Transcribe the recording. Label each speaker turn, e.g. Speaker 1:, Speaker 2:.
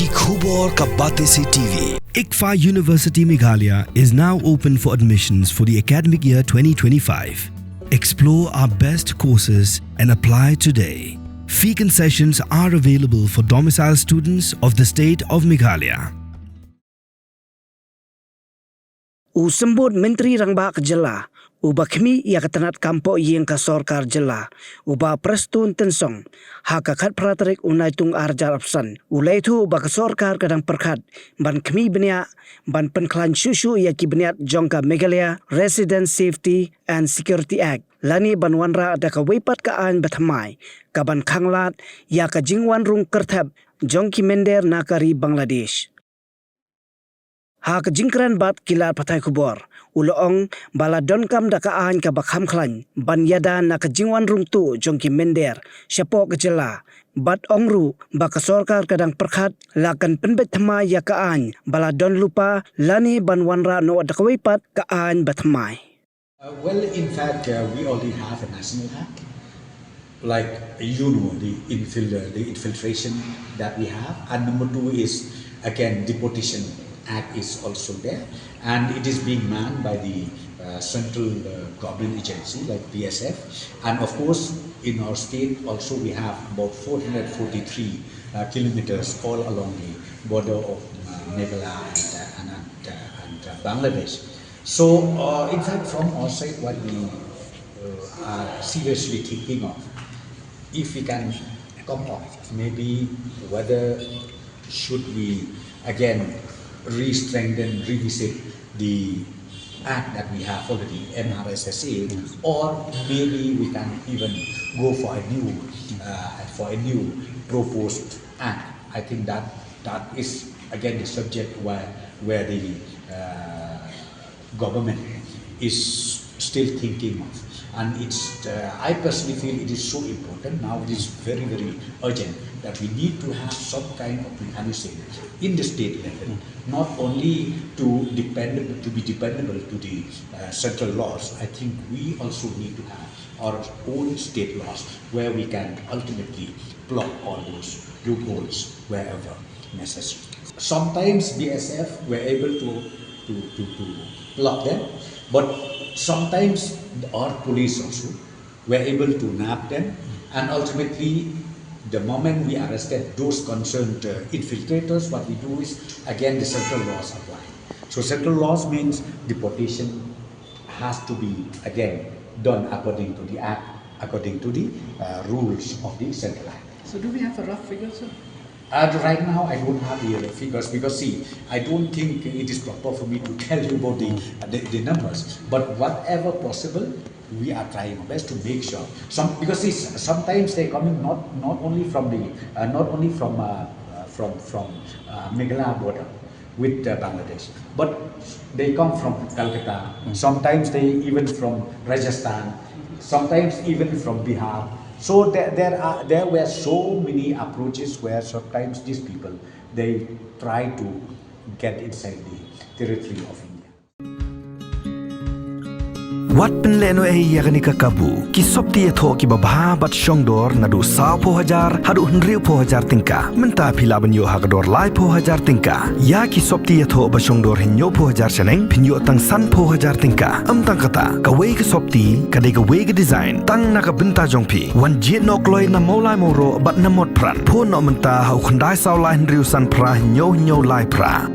Speaker 1: Ki khubor ka bate se TV.
Speaker 2: ICFA University Meghalaya is now open for admissions for the academic year 2025. Explore our best courses and apply today. Fee concessions are available for domicile students of the state of Meghalaya.
Speaker 3: Usembut Menteri Rangbak Jela, uba kami ia ketanat kampo yang ka Sorkar Jela, uba prestun tensong, hakakat praterik unai tung arjar absan, ulai tu uba ka Sorkar kadang perkat, ban kami benia, ban penklan susu ia ki beniat jongka Meghalaya Resident Safety and Security Act, lani ban wanra ada ka weipat ka an Thymmai, ka ban Khanglad, ia ka Jingrung kertab, jongki Mynder nakari Bangladesh. Hak jingkran bat kilat patai kubor. Uloong bala donkam dakaan ka bakham klan. Ban yada na ka jingwan rung tu jongki Mynder. Syapok jela. Bat ongru baka Sorkar kadang perkhat lakan penbet Thymmai ya kaan. Bala don lupa lani ban wanra no adakawaipat kaan Thymmai.
Speaker 4: Well, in fact, we already have a national act. Like, the infiltration that we have. And number two is, again, deportation Act is also there, and it is being manned by the central government agency like BSF, and of course in our state also we have about 443 kilometers all along the border of Meghalaya and Bangladesh. So in fact from our side what we are seriously thinking of, if we can come up maybe whether should we again re-strengthen, revisit the act that we have already, MRSSA, or maybe we can even go for a new proposed act. I think that is again the subject where the government is still thinking of. And it's, I personally feel it is so important now. It is very, very urgent that we need to have some kind of mechanism in the state level, not only to be dependable to the central laws. I think we also need to have our own state laws where we can ultimately block all those loopholes wherever necessary. Sometimes BSF were able to block them, but sometimes our police also were able to nab them, and ultimately the moment we arrested those concerned infiltrators, what we do is again the central laws apply. So central laws means deportation has to be again done according to the act, according to the rules of the central act.
Speaker 5: So do we have a rough figure, sir?
Speaker 4: Right now I don't have the figures because see, I don't think it is proper for me to tell you about the numbers, but whatever possible we are trying our best to make sure because see, sometimes they coming not only from Meghalaya border with Bangladesh, but they come from Calcutta, sometimes they even from Rajasthan, sometimes even from Bihar. So there were so many approaches where sometimes these people they try to get inside the territory of India.
Speaker 2: Wat penleno yakni kakabu ki sopti etho ki babha bat shongdor nadu sa po hajar hadu hundriu po hajar tingka menta phila banyo hagador lai po hajar tingka ya ki sopti etho ba shongdor hinyo po hajar seneng pinyo tang san po hajar tingka tang kata ka wei ki sopti ka de ka wei ki design tang na ka benta jongpi wan jit nok loi na molai moro bat na mot pran po no menta hau khandai saw lai hundriu san pra hinyo lai pra